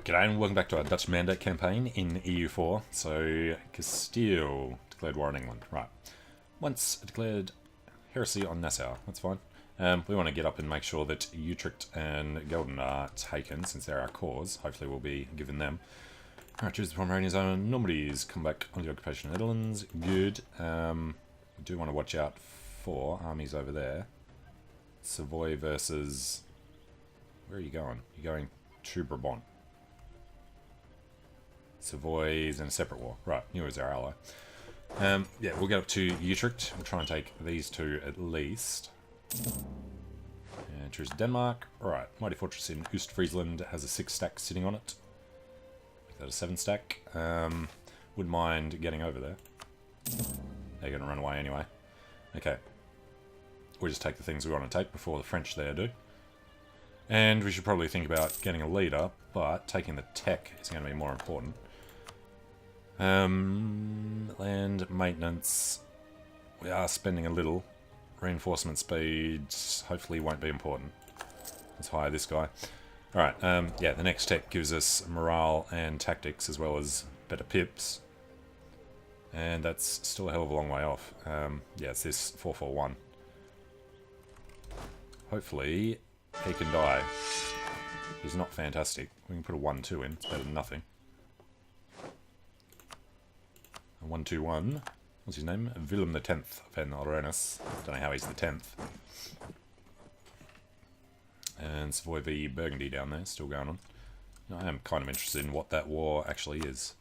G'day and welcome back to our Dutch Mandate campaign in EU4. So, Castille declared war on England. Right. Once declared heresy on Nassau. That's fine. We want to get up and make sure that Utrecht and Gelden are taken, since they're our cause. Hopefully we'll be given them. Alright, choose the Pomeranian zone and Normandy's come back on the occupation of the Netherlands. Good. We do want to watch out for armies over there. Savoy versus... Where are you going? You're going to Brabant. Savoy's in a separate war. Right, New is our ally. Yeah, we'll get up to Utrecht. We'll try and take these two at least. And choose Denmark. Alright, Mighty Fortress in Ostfriesland has a 6-stack sitting on it. Make that a 7-stack. Wouldn't mind getting over there. They're going to run away anyway. Okay. We'll just take the things we want to take before the French there do. And we should probably think about getting a leader, but taking the tech is going to be more important. Land maintenance. We are spending a little. Reinforcement speeds hopefully won't be important. Let's hire this guy. Alright, yeah, the next tech gives us morale and tactics as well as better pips. And that's still a hell of a long way off. Yeah, it's this 441. Hopefully he can die. He's not fantastic. We can put a 1-2 in. It's better than nothing. A 1-2-1. What's his name? Willem the 10th van Orangists. Don't know how he's the 10th. And Savoy v Burgundy down there, still going on. I am kind of interested in what that war actually is.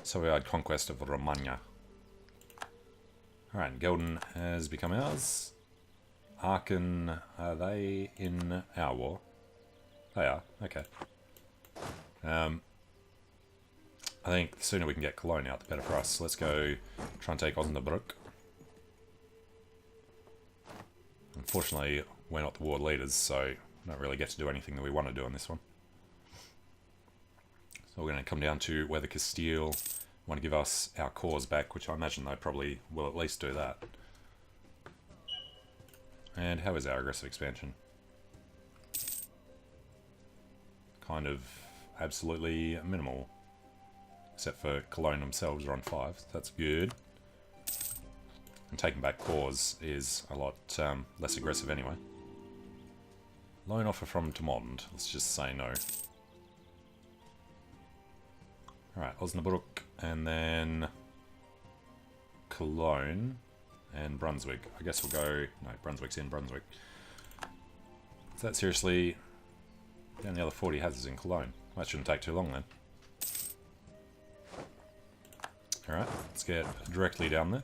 Soviet conquest of Romagna. Alright, Gelden has become ours. Aachen, are they in our war? They are, okay. I think the sooner we can get Cologne out, the better for us. Let's go try and take Osnabrück. Unfortunately, we're not the war leaders, so we don't really get to do anything that we want to do on this one. So we're going to come down to whether Castille want to give us our cause back, which I imagine they probably will at least do that. And how is our aggressive expansion? Kind of absolutely minimal. Except for Cologne themselves are on 5, so that's good. And taking back cause is a lot less aggressive anyway. Loan offer from Tomond. Let's just say no. Alright, Osnabrück, and then Cologne and Brunswick. I guess we'll go... No, Brunswick's in Brunswick. Is that seriously... The only other 40 has is in Cologne. That shouldn't take too long then. Alright, let's get directly down there.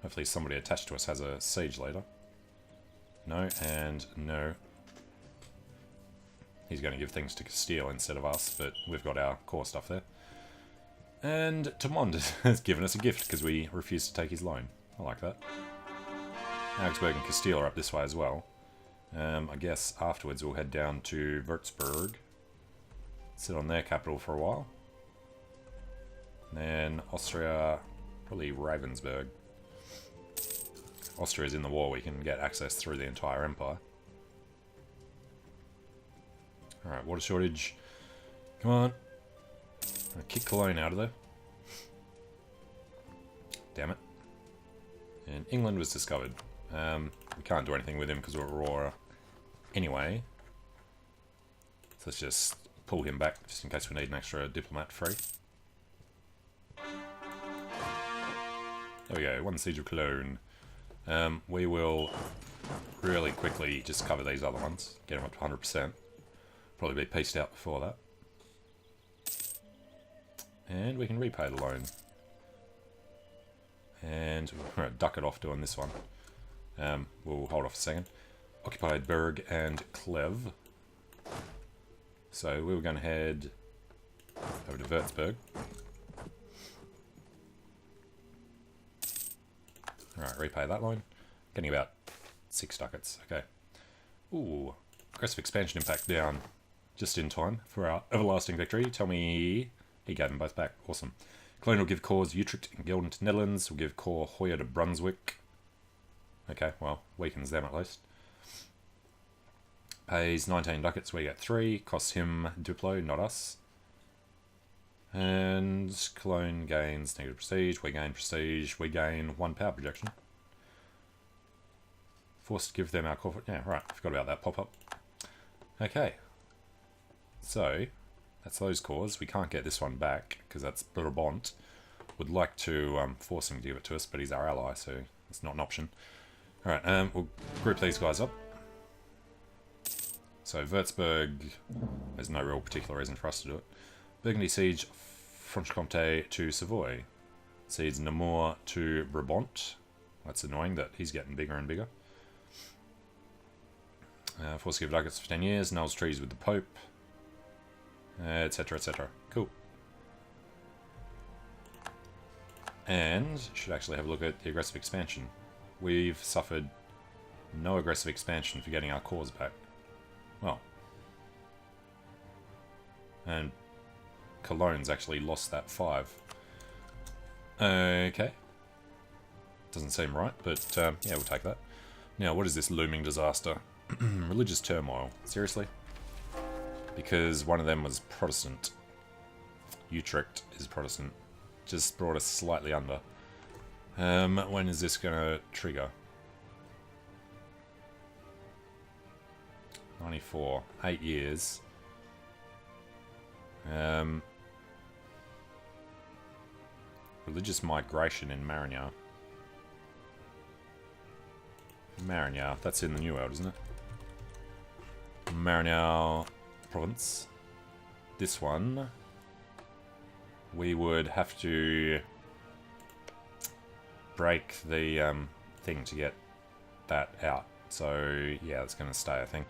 Hopefully somebody attached to us has a siege later. No, and no. He's going to give things to Castille instead of us, but we've got our core stuff there. And Tomond has given us a gift because we refused to take his loan. I like that. Augsburg and Castille are up this way as well. I guess afterwards we'll head down to Würzburg. Sit on their capital for a while. And then Austria, probably Ravensburg. Austria's in the war, we can get access through the entire empire. Alright, water shortage. Come on. I'll kick Cologne out of there. Damn it. And England was discovered. We can't do anything with him because we're at war anyway. So let's just pull him back just in case we need an extra diplomat free. There we go, 1 siege of Cologne. We will really quickly just cover these other ones, get them up to 100%. Probably be pieced out before that. And we can repay the loan. And we're going to duck it off doing this one. We'll hold off a second. Occupied Berg and Clev. So we were going to head over to Würzburg. Alright, repay that loan. Getting about 6 ducats. Okay. Ooh. Aggressive expansion impact down just in time for our everlasting victory. Tell me... He gave them both back. Awesome. Cologne will give cores Utrecht and Gelden to Netherlands. We'll give core Hoya to Brunswick. Okay, well, weakens them at least. Pays 19 ducats, we get 3. Costs him Diplo, not us. And Cologne gains negative prestige, we gain prestige, we gain 1 power projection. Forced to give them our corporate... Yeah, right, forgot about that pop-up. Okay. So, that's those cores. We can't get this one back, because that's Brabant. Would like to force him to give it to us, but he's our ally, so it's not an option. Alright, we'll group these guys up. So, Würzburg, there's no real particular reason for us to do it. Burgundy siege Franche-Comté to Savoy. Siege Namur to Brabant. That's annoying that he's getting bigger and bigger. Force to give ducats for 10 years. Nulls trees with the Pope. Etc, etc. Cool. And should actually have a look at the aggressive expansion. We've suffered no aggressive expansion for getting our cores back. Well. And Cologne's actually lost that 5. Okay. Doesn't seem right, but yeah, we'll take that. Now, what is this looming disaster? Religious turmoil. Seriously? Because one of them was Protestant. Utrecht is Protestant. Just brought us slightly under. When is this going to trigger? 94. 8 years. Religious migration in Marignan. Marignan, that's in the New World, isn't it? Marignan province. This one, we would have to break the thing to get that out. So yeah, it's going to stay, I think.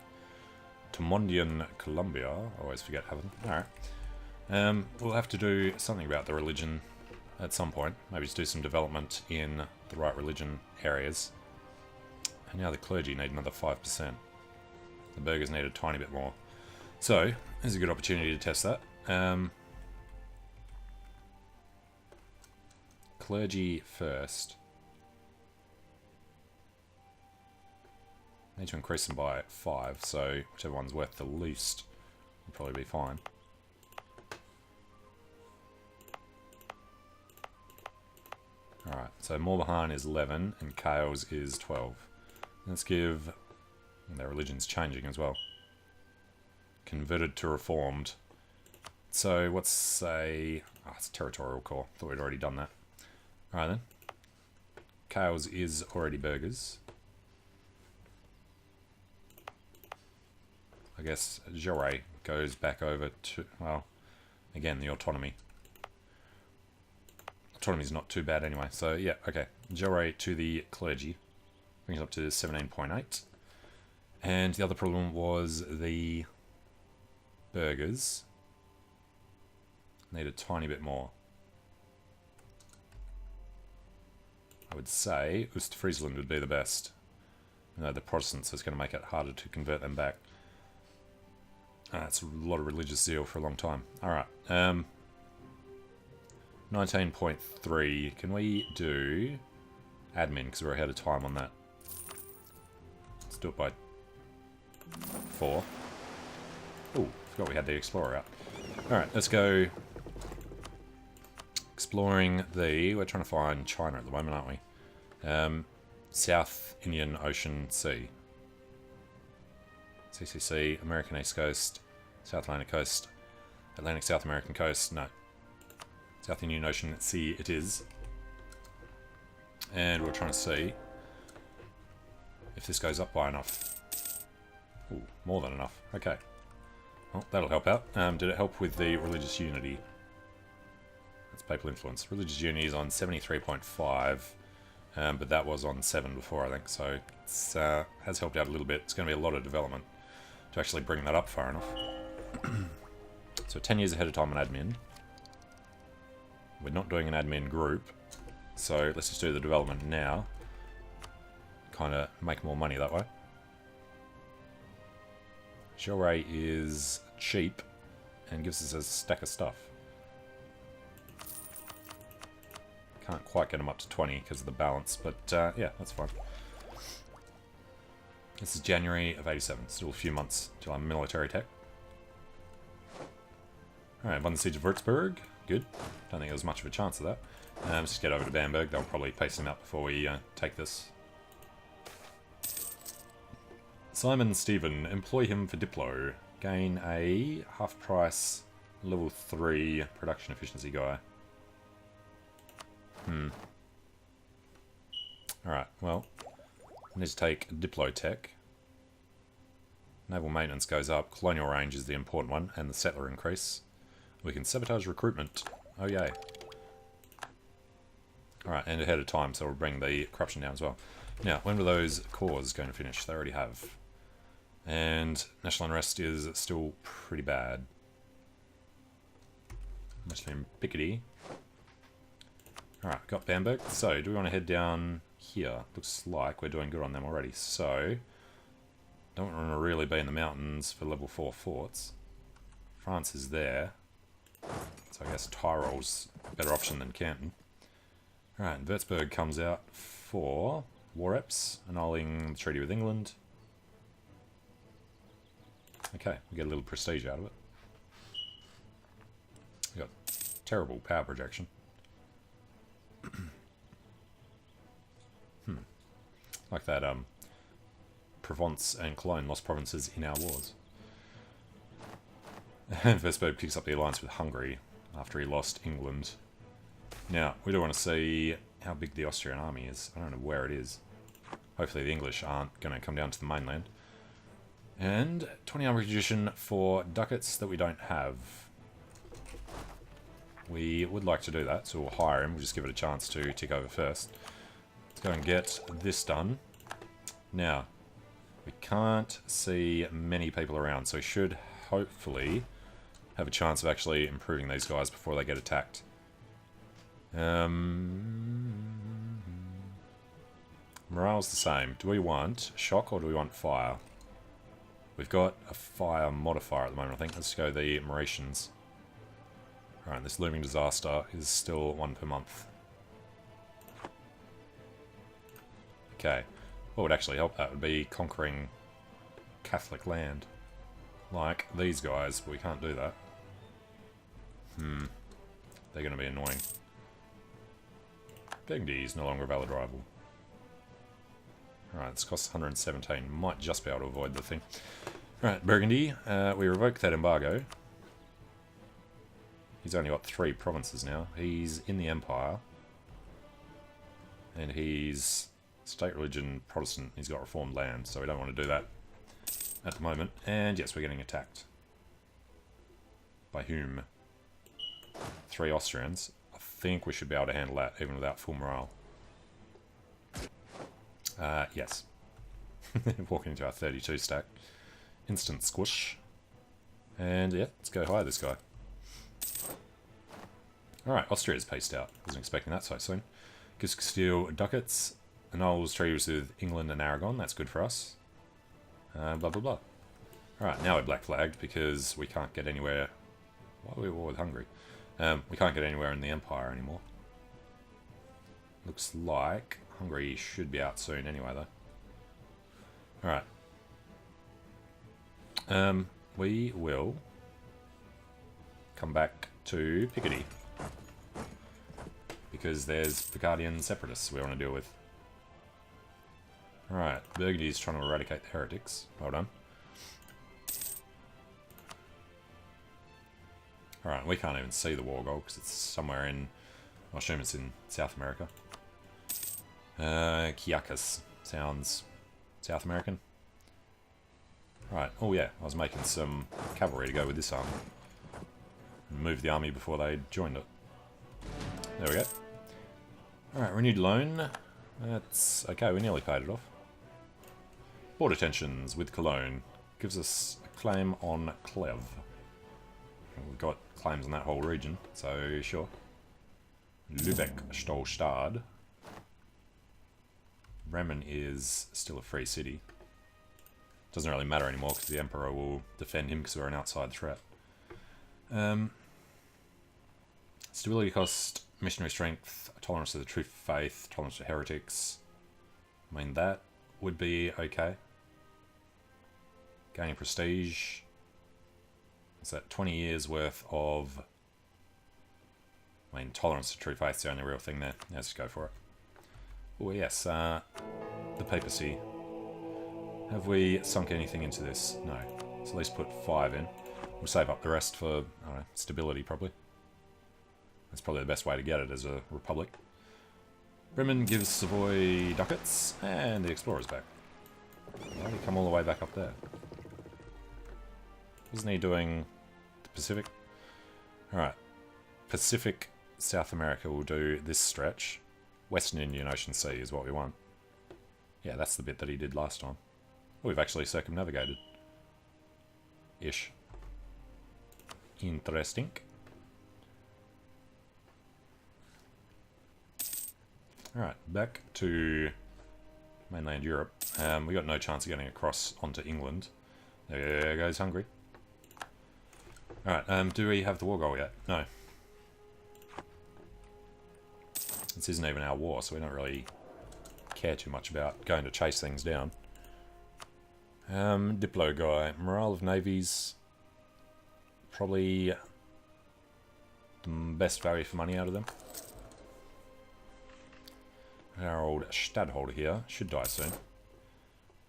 Tomondian Columbia, I always forget having. Alright. We'll have to do something about the religion at some point. Maybe just do some development in the right religion areas. And now the clergy need another 5%. The burghers need a tiny bit more. So, there's a good opportunity to test that. Clergy first. Need to increase them by 5, so whichever one's worth the least will probably be fine. Alright, so Morbihan is 11 and Chaos is 12. Let's give... Their religion's changing as well. Converted to Reformed. So, what's say... Oh, it's Territorial Core. Thought we'd already done that. Alright then. Chaos is already burghers. I guess Jaurès goes back over to... Well, again, the autonomy. Autonomy's not too bad anyway. So, yeah, okay. Jaurès to the clergy. Brings it up to 17.8. And the other problem was the burghers need a tiny bit more. I would say Ostfriesland would be the best. You know, the Protestants is going to make it harder to convert them back. That's a lot of religious zeal for a long time. Alright. 19.3. Can we do admin? Because we're ahead of time on that. Let's do it by 4. Oh, forgot we had the Explorer out. Alright, let's go exploring the... We're trying to find China at the moment, aren't we? South Indian Ocean Sea. CCC, American East Coast, South Atlantic Coast, Atlantic South American Coast, no. South Indian Ocean Sea it is. And we're trying to see if this goes up by enough. Ooh, more than enough. Okay. Well, that'll help out. Did it help with the religious unity? That's papal influence. Religious unity is on 73.5, but that was on 7 before, I think. So it's has helped out a little bit. It's going to be a lot of development to actually bring that up far enough. So 10 years ahead of time on admin. We're not doing an admin group, so let's just do the development now. Kind of make more money that way. Jaurès is cheap and gives us a stack of stuff. Can't quite get them up to 20 because of the balance, but yeah, that's fine. This is January of 87. Still a few months till I'm military tech. Alright, won the siege of Würzburg. Good. Don't think there was much of a chance of that. Let's just get over to Bamberg. They'll probably pace them out before we take this. Simon Stephen. Employ him for Diplo. Gain a half-price level 3 production efficiency guy. Alright, well, I need to take Diplo Tech. Naval maintenance goes up. Colonial range is the important one, and the settler increase. We can sabotage recruitment. Oh, yay. Alright, and ahead of time, so we'll bring the corruption down as well. Now, when were those cores going to finish? They already have. And national unrest is still pretty bad. Mostly in Picardy. Alright, got Bamberg. So, do we want to head down here? Looks like we're doing good on them already. So, don't want to really be in the mountains for level 4 forts. France is there. So I guess Tyrol's a better option than Canton. Alright, Würzburg comes out for war reps, annulling the treaty with England. Okay, we get a little prestige out of it. We got terrible power projection. Like that, Provence and Cologne lost provinces in our wars. And Würzburg picks up the alliance with Hungary after he lost England. Now, we do want to see how big the Austrian army is. I don't know where it is. Hopefully the English aren't going to come down to the mainland. And 20 army tradition for ducats that we don't have. We would like to do that, so we'll hire him. We'll just give it a chance to tick over first. Let's go and get this done. Now, we can't see many people around, so we should hopefully have a chance of actually improving these guys before they get attacked. Morale's the same. Do we want shock or do we want fire? We've got a fire modifier at the moment, I think. Let's go the Mauritians. Alright, this looming disaster is still 1 per month. Okay. What would actually help that would be conquering Catholic land. Like these guys, but we can't do that. They're going to be annoying. Burgundy is no longer a valid rival. Alright, this costs 117. Might just be able to avoid the thing. Alright, Burgundy. We revoke that embargo. He's only got 3 provinces now. He's in the Empire. And he's state religion Protestant. He's got reformed land, so we don't want to do that at the moment. And yes, we're getting attacked. By whom? 3 Austrians. I think we should be able to handle that, even without full morale. Yes. Walking into our 32 stack. Instant squish. And yeah, let's go hire this guy. Alright, Austria's paced out. Wasn't expecting that so soon. Gives Castille ducats. Annuls treaties with England and Aragon. That's good for us. Blah blah blah. Alright, now we're black flagged because we can't get anywhere. Why are we at war with Hungary? We can't get anywhere in the Empire anymore. Looks like Hungary should be out soon anyway, though. Alright. We will come back to Picardy. Because there's Picardian separatists we want to deal with. Alright, Burgundy's trying to eradicate the heretics. Well done. Alright, we can't even see the war goal because it's somewhere in... I assume it's in South America. Chiacas. Sounds South American. Right, oh yeah, I was making some cavalry to go with this army. Move the army before they joined it. There we go. Alright, renewed loan. That's okay, we nearly paid it off. Border tensions with Cologne. Gives us a claim on Clev. We've got claims on that whole region, so sure. Lübeck, Stolstad. Bremen is still a free city. Doesn't really matter anymore because the Emperor will defend him because we're an outside threat. Stability cost, missionary strength, tolerance to the true faith, tolerance to heretics. I mean, that would be okay. Gaining prestige. Is that 20 years worth of... I mean, tolerance to true faith's the only real thing there. Let's just go for it. Oh yes, the papacy. Have we sunk anything into this? No. So at least put 5 in. We'll save up the rest for, I don't know, stability probably. That's probably the best way to get it as a republic. Bremen gives Savoy ducats, and the explorer's back. Why did he come all the way back up there? Wasn't he doing the Pacific? Alright. Pacific, South America will do this stretch. Western Indian Ocean Sea is what we want. Yeah, that's the bit that he did last time. We've actually circumnavigated. Ish. Interesting. Alright, back to mainland Europe. We got no chance of getting across onto England. There goes Hungary. Alright, do we have the war goal yet? No. This isn't even our war, so we don't really care too much about going to chase things down. Diplo guy. Morale of navies. Probably the best value for money out of them. Our old stadtholder here should die soon.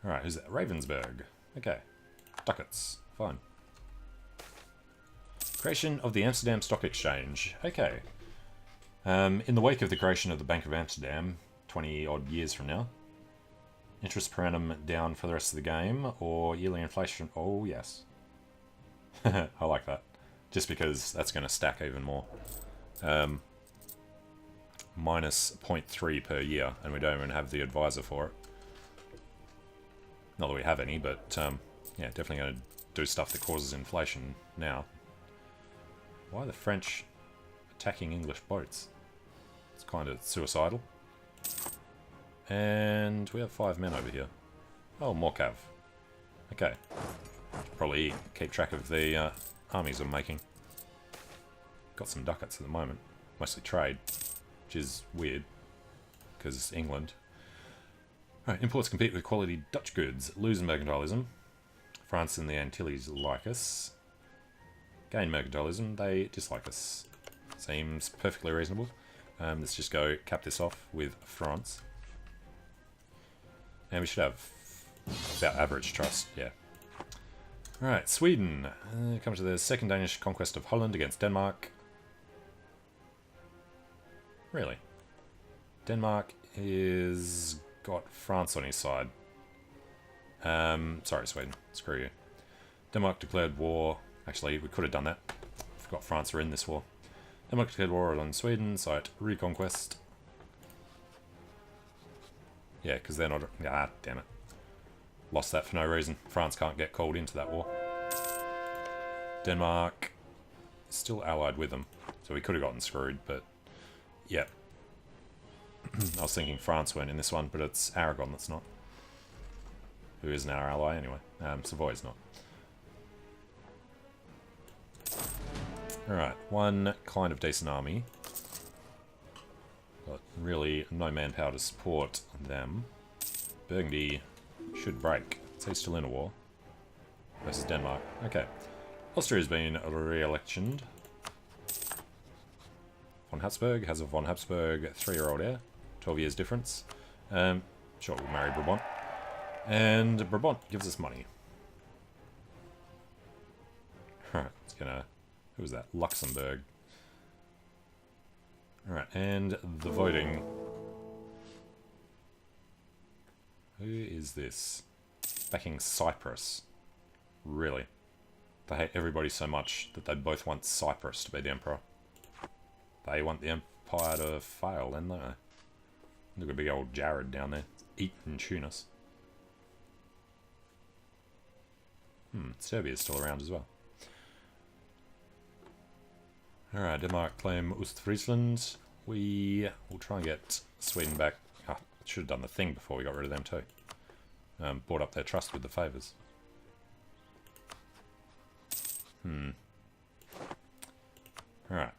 Alright, who's that? Ravensburg. Okay. Ducats. Fine. Creation of the Amsterdam Stock Exchange. Okay. In the wake of the creation of the Bank of Amsterdam, 20 odd years from now, interest per annum down for the rest of the game, or yearly inflation. Oh, yes. I like that. Just because that's going to stack even more. Minus 0.3 per year, and we don't even have the advisor for it. Not that we have any, but yeah, definitely going to do stuff that causes inflation now. Why are the French attacking English boats? It's kind of suicidal. And we have 5 men over here. Oh, more cav. Okay. Should probably keep track of the armies I'm making. Got some ducats at the moment. Mostly trade. Which is weird. Because England. Alright, imports compete with quality Dutch goods. Lose mercantilism. France and the Antilles like us. Gain mercantilism. They dislike us. Seems perfectly reasonable. Let's just go cap this off with France. And we should have about average trust, yeah. Alright, Sweden. Comes to the second Danish conquest of Holland against Denmark. Really? Denmark is got France on his side. Sorry, Sweden. Screw you. Denmark declared war. Actually, we could have done that. Forgot France were in this war. Denmark declared war on Sweden, so at reconquest. Yeah, because they're not... Ah, damn it. Lost that for no reason. France can't get called into that war. Denmark is still allied with them, so we could have gotten screwed, but... Yeah. I was thinking France weren't in this one, but it's Aragon that's not. Who isn't our ally anyway. Savoy's not. Alright, one kind of decent army. But really no manpower to support them. Burgundy should break. So he's still in a war. Versus Denmark. Okay. Austria's been re-electioned. Von Habsburg has a Von Habsburg 3-year-old heir. 12 years difference. Sure, we'll marry Brabant. And Brabant gives us money. Alright, it's gonna... Who was that? Luxembourg. Alright, and the voting. Who is this? Backing Cyprus. Really? They hate everybody so much that they both want Cyprus to be the emperor. They want the empire to fail, then, don't they? Look at big old Jared down there. Eating Tunis. Serbia's still around as well. Alright, Denmark claim Ostfriesland. We will try and get Sweden back. Ah, should have done the thing before we got rid of them too. Bought up their trust with the favours. Alright.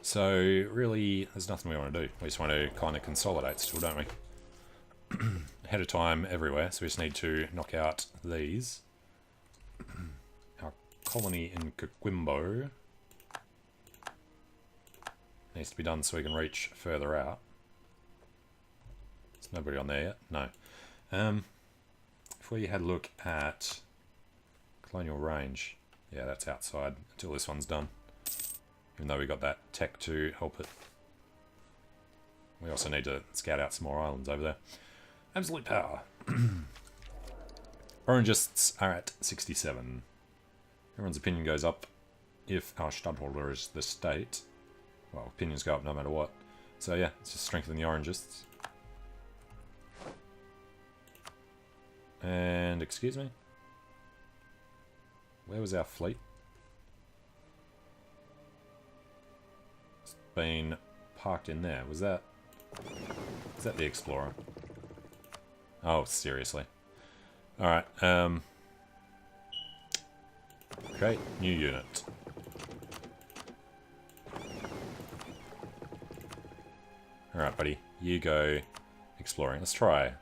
So, really, there's nothing we want to do. We just want to kind of consolidate still, don't we? ahead of time everywhere, so we just need to knock out these. Our colony in Coquimbo needs to be done so we can reach further out. There's nobody on there yet? No. If we had a look at Colonial Range, yeah, that's outside until this one's done. Even though we got that tech to help it. We also need to scout out some more islands over there. Absolute power. Orangists are at 67. Everyone's opinion goes up if our stadtholder is the state. Well, opinions go up no matter what. So yeah, it's just strengthen the Orangists. And, excuse me? Where was our fleet? It's been parked in there. Was that... Is that the Explorer? Oh, seriously. Alright, create new unit. Alright, buddy. You go exploring. Let's try.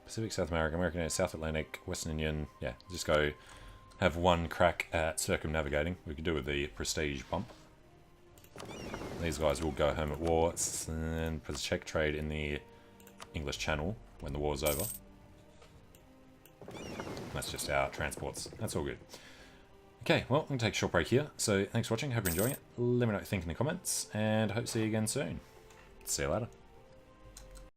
Pacific, South America, American Air, South Atlantic, Western Indian. Yeah, just go have one crack at circumnavigating. We could do with the prestige bump. These guys will go home at war and check trade in the English Channel when the war's over. That's just our transports. That's all good. Okay, well, I'm going to take a short break here. So thanks for watching. Hope you're enjoying it. Let me know what you think in the comments, and I hope to see you again soon. See you later.